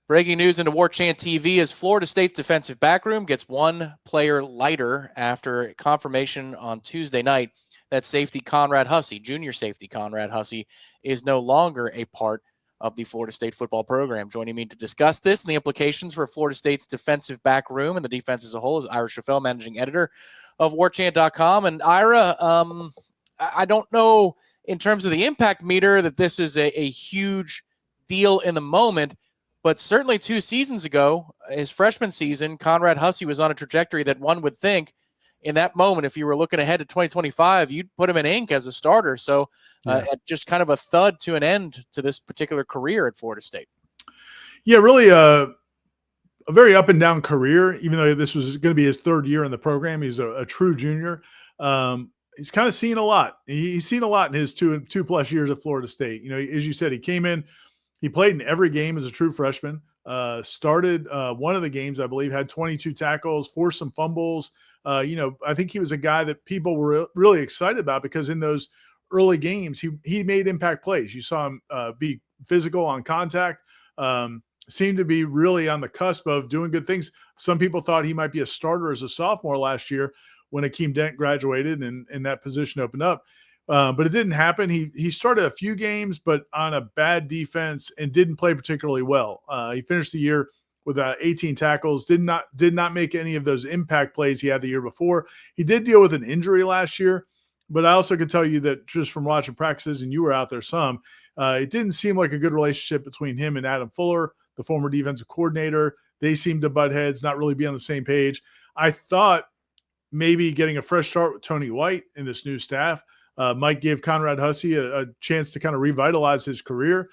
Breaking news into Warchant TV as Florida State's defensive backroom gets one player lighter after confirmation on Tuesday night that safety Conrad Hussey, junior safety Conrad Hussey, is no longer a part of the Florida State football program. Joining me to discuss this and the implications for Florida State's defensive back room and the defense as a whole is Ira Schafel, managing editor of Warchant.com. And Ira, I don't know in terms of the impact meter that this is a huge deal in the moment, but certainly 2 seasons ago, his freshman season, Conrad Hussey was on a trajectory that one would think in that moment, if you were looking ahead to 2025, you'd put him in ink as a starter. So just kind of a thud to an end to this particular career at Florida State. Yeah, really a very up and down career, even though this was going to be his 3rd year in the program. He's a true junior. He's kind of seen a lot. He's seen a lot in his two plus years at Florida State. You know, as you said, he came in, he played in every game as a true freshman, started one of the games, I believe, had 22 tackles, forced some fumbles. I think he was a guy that people were really excited about because in those early games, he made impact plays. You saw him be physical on contact, seemed to be really on the cusp of doing good things. Some people thought he might be a starter as a sophomore last year when Akeem Dent graduated and that position opened up. But it didn't happen. He started a few games, but on a bad defense and didn't play particularly well. He finished the year with 18 tackles, did not make any of those impact plays he had the year before. He did deal with an injury last year, but I also could tell you that just from watching practices, and you were out there some, it didn't seem like a good relationship between him and Adam Fuller, the former defensive coordinator. They seemed to butt heads, not really be on the same page. I thought maybe getting a fresh start with Tony White and this new staff might give Conrad Hussey a chance to kind of revitalize his career.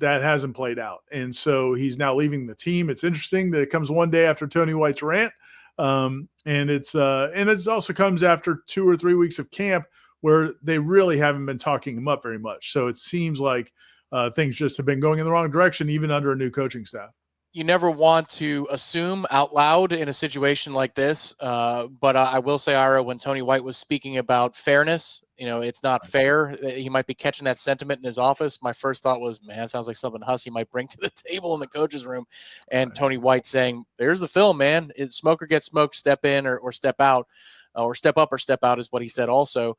That hasn't played out. And so he's now leaving the team. It's interesting that it comes one day after Tony White's rant. And it also comes after 2 or 3 weeks of camp where they really haven't been talking him up very much. So it seems like things just have been going in the wrong direction, even under a new coaching staff. You never want to assume out loud in a situation like this. But I will say, Ira, when Tony White was speaking about fairness, it's not fair. He might be catching that sentiment in his office. My first thought was, man, it sounds like something Hussey might bring to the table in the coach's room. And Tony White saying, there's the film, man. Smoke or get smoked, step in or step out. Or step up or step out is what he said also.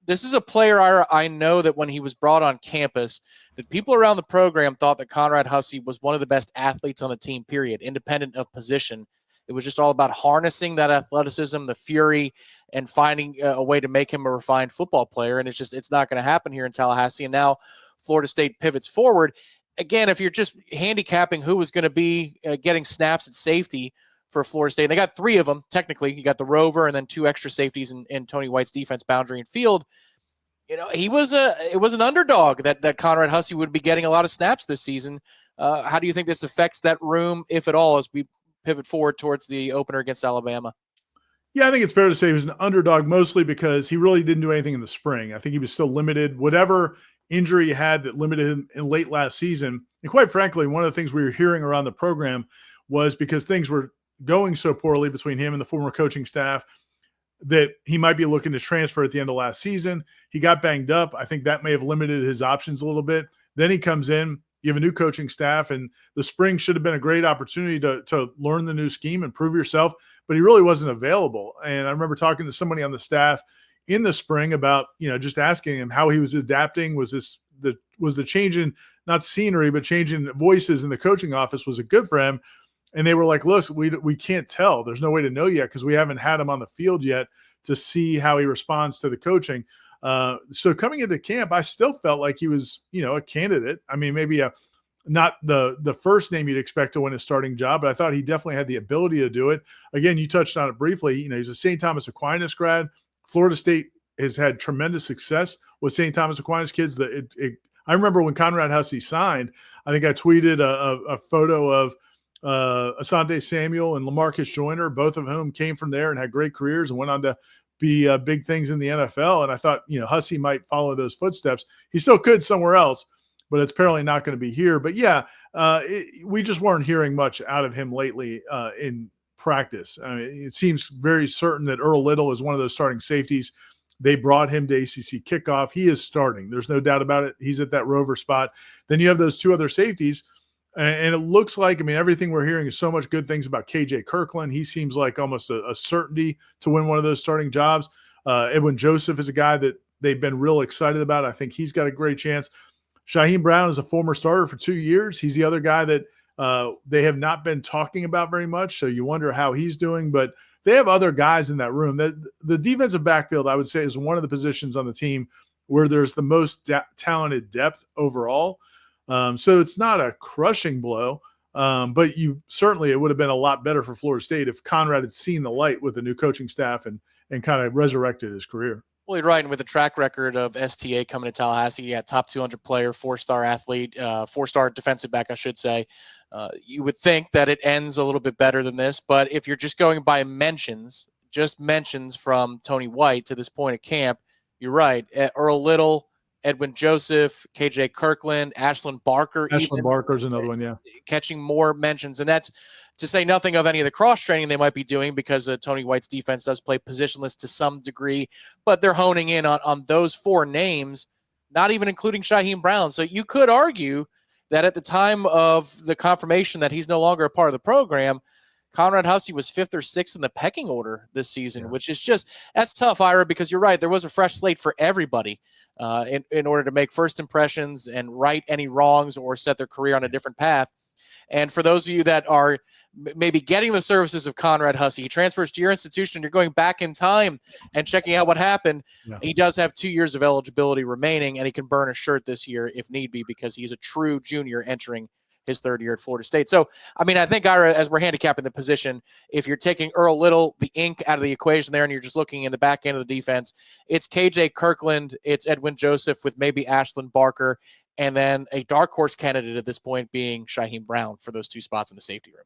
This is a player, Ira, I know that when he was brought on campus, that people around the program thought that Conrad Hussey was one of the best athletes on the team, period, independent of position. It was just all about harnessing that athleticism, the fury, and finding a way to make him a refined football player. And it's not going to happen here in Tallahassee. And now Florida State pivots forward. Again, if you're just handicapping who was going to be getting snaps at safety for Florida State, they got 3 of them, technically. You got the Rover and then 2 extra safeties in Tony White's defense, boundary and field. It was an underdog that Conrad Hussey would be getting a lot of snaps this season. How do you think this affects that room, if at all, as we pivot forward towards the opener against Alabama? Yeah, I think it's fair to say he was an underdog mostly because he really didn't do anything in the spring. I think he was still limited. Whatever injury he had that limited him in late last season, and quite frankly, one of the things we were hearing around the program was because things were going so poorly between him and the former coaching staff that he might be looking to transfer at the end of last season. He got banged up. I think that may have limited his options a little bit. Then he comes in, you have a new coaching staff, and the spring should have been a great opportunity to learn the new scheme and prove yourself, but he really wasn't available. And I remember talking to somebody on the staff in the spring about, just asking him how he was adapting. Was the change in not scenery, but change in voices in the coaching office, was it good for him? And they were like, look, we can't tell. There's no way to know yet because we haven't had him on the field yet to see how he responds to the coaching. So coming into camp, I still felt like he was, a candidate. I mean, maybe not the first name you'd expect to win a starting job, but I thought he definitely had the ability to do it. Again, you touched on it briefly. He's a St. Thomas Aquinas grad. Florida State has had tremendous success with St. Thomas Aquinas kids. I remember when Conrad Hussey signed, I think I tweeted a photo of Asante Samuel and LaMarcus Joyner, both of whom came from there and had great careers and went on to be big things in the NFL. And I thought, Hussey might follow those footsteps. He still could somewhere else, but it's apparently not going to be here. But yeah, we just weren't hearing much out of him lately in practice. I mean, it seems very certain that Earl Little is one of those starting safeties. They brought him to ACC kickoff. He is starting. There's no doubt about it. He's at that Rover spot. Then you have those 2 other safeties. And it looks like, I mean, everything we're hearing is so much good things about KJ Kirkland. He seems like almost a certainty to win one of those starting jobs. Edwin Joseph is a guy that they've been real excited about. I think he's got a great chance. Shamar Brown is a former starter for 2 years. He's the other guy that they have not been talking about very much. So you wonder how he's doing, but they have other guys in that room. The defensive backfield, I would say, is one of the positions on the team where there's the most talented depth overall. So it's not a crushing blow, but it would have been a lot better for Florida State if Conrad had seen the light with the new coaching staff and kind of resurrected his career. Well, you're right. And with a track record of STA coming to Tallahassee, yeah, top 200 player, 4-star athlete, 4-star defensive back, I should say. You would think that it ends a little bit better than this, but if you're just going by just mentions from Tony White to this point at camp, you're right. Earl Little, Edwin Joseph, KJ Kirkland, Ashlyn Barker. Ashlyn Barker's another one, yeah. Catching more mentions. And that's to say nothing of any of the cross-training they might be doing, because Tony White's defense does play positionless to some degree, but they're honing in on those 4 names, not even including Shamar Brown. So you could argue that at the time of the confirmation that he's no longer a part of the program, Conrad Hussey was 5th or 6th in the pecking order this season, which is that's tough, Ira, because you're right. There was a fresh slate for everybody in order to make first impressions and right any wrongs or set their career on a different path. And for those of you that are maybe getting the services of Conrad Hussey, he transfers to your institution, you're going back in time and checking out what happened. Yeah. He does have 2 years of eligibility remaining, and he can burn a shirt this year if need be, because he's a true junior entering his 3rd year at Florida State. So, I mean, I think, Ira, as we're handicapping the position, if you're taking Earl Little, the ink, out of the equation there, and you're just looking in the back end of the defense, it's KJ Kirkland, it's Edwin Joseph with maybe Ashlyn Barker, and then a dark horse candidate at this point being Shamar Brown for those 2 spots in the safety room.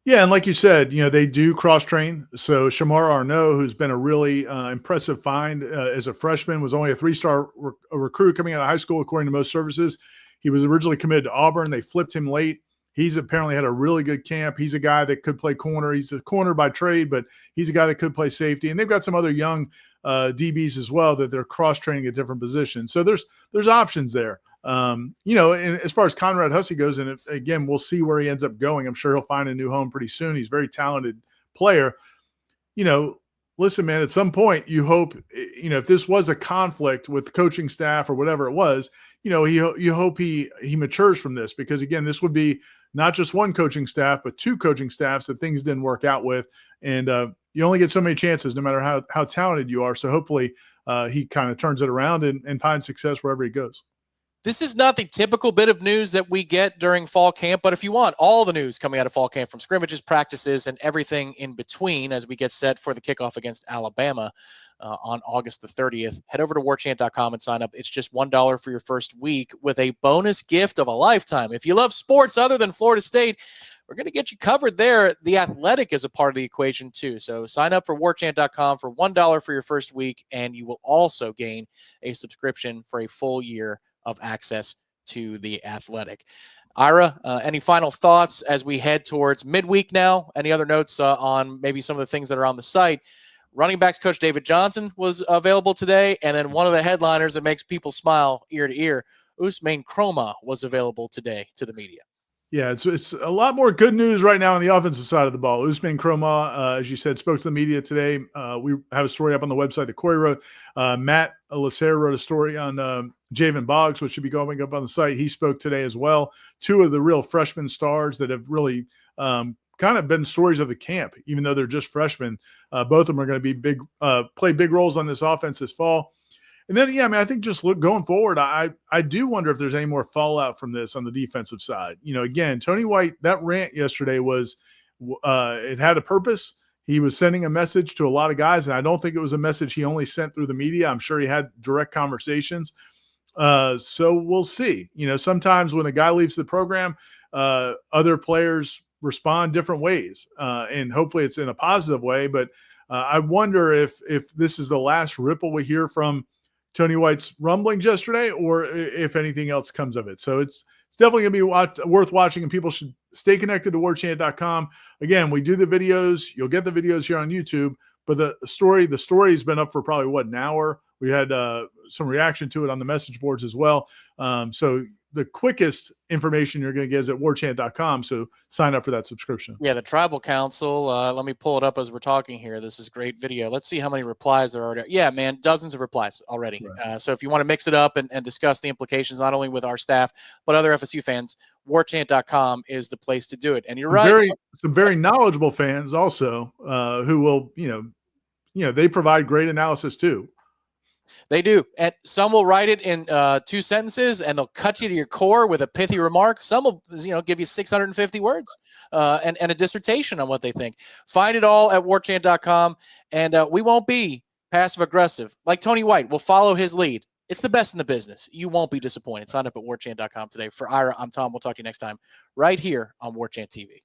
Yeah, and like you said, they do cross-train. So Shamar Arno, who's been a really impressive find as a freshman, was only a 3-star recruit coming out of high school, according to most services. He was originally committed to Auburn. They flipped him late. He's apparently had a really good camp. He's a guy that could play corner. He's a corner by trade, but he's a guy that could play safety. And they've got some other young DBs as well that they're cross-training at different positions. So there's options there. And as far as Conrad Hussey goes, and again, we'll see where he ends up going. I'm sure he'll find a new home pretty soon. He's a very talented player. Listen, man, at some point you hope, if this was a conflict with the coaching staff or whatever it was, you hope he matures from this, because again, this would be not just one coaching staff, but 2 coaching staffs that things didn't work out with. And you only get so many chances, no matter how talented you are. So hopefully he kind of turns it around and finds success wherever he goes. This is not the typical bit of news that we get during fall camp, but if you want all the news coming out of fall camp, from scrimmages, practices, and everything in between as we get set for the kickoff against Alabama on August the 30th, head over to warchant.com and sign up. It's just $1 for your first week with a bonus gift of a lifetime. If you love sports other than Florida State, we're going to get you covered there. The Athletic is a part of the equation too. So sign up for warchant.com for $1 for your first week, and you will also gain a subscription for a full year of access to the Athletic. Ira, any final thoughts as we head towards midweek now? Any other notes on maybe some of the things that are on the site? Running backs coach David Johnson was available today, and then one of the headliners that makes people smile ear to ear, Ousmane Kromah, was available today to the media. Yeah, it's a lot more good news right now on the offensive side of the ball. Ousmane Kromah, as you said, spoke to the media today. We have a story up on the website that Corey wrote. Matt Lacer wrote a story on Javen Boggs, which should be going up on the site. He spoke today as well. 2 of the real freshman stars that have really kind of been stories of the camp, even though they're just freshmen. Both of them are going to be play big roles on this offense this fall. And then, I think just going forward, I do wonder if there's any more fallout from this on the defensive side. Again, Tony White, that rant yesterday was it had a purpose. He was sending a message to a lot of guys, and I don't think it was a message he only sent through the media. I'm sure he had direct conversations. So we'll see. Sometimes when a guy leaves the program, other players respond different ways, and hopefully it's in a positive way. But I wonder if this is the last ripple we hear from Tony White's rumblings yesterday, or if anything else comes of it. So it's definitely going to be worth watching, and people should stay connected to warchant.com. Again, we do the videos. You'll get the videos here on YouTube, but the story has been up for probably an hour. We had some reaction to it on the message boards as well. So the quickest information you're going to get is at warchant.com. So sign up for that subscription. Yeah, the Tribal Council. Let me pull it up as we're talking here. This is great video. Let's see how many replies there are. Yeah, man, dozens of replies already. Right. So if you want to mix it up and discuss the implications, not only with our staff, but other FSU fans, warchant.com is the place to do it. And you're right. Some very knowledgeable fans also who will, they provide great analysis too. They do. And some will write it in 2 sentences, and they'll cut you to your core with a pithy remark. Some will, give you 650 words and a dissertation on what they think. Find it all at warchant.com, and we won't be passive aggressive. Like Tony White, we'll follow his lead. It's the best in the business. You won't be disappointed. Sign up at warchant.com today. For Ira, I'm Tom. We'll talk to you next time right here on Warchant TV.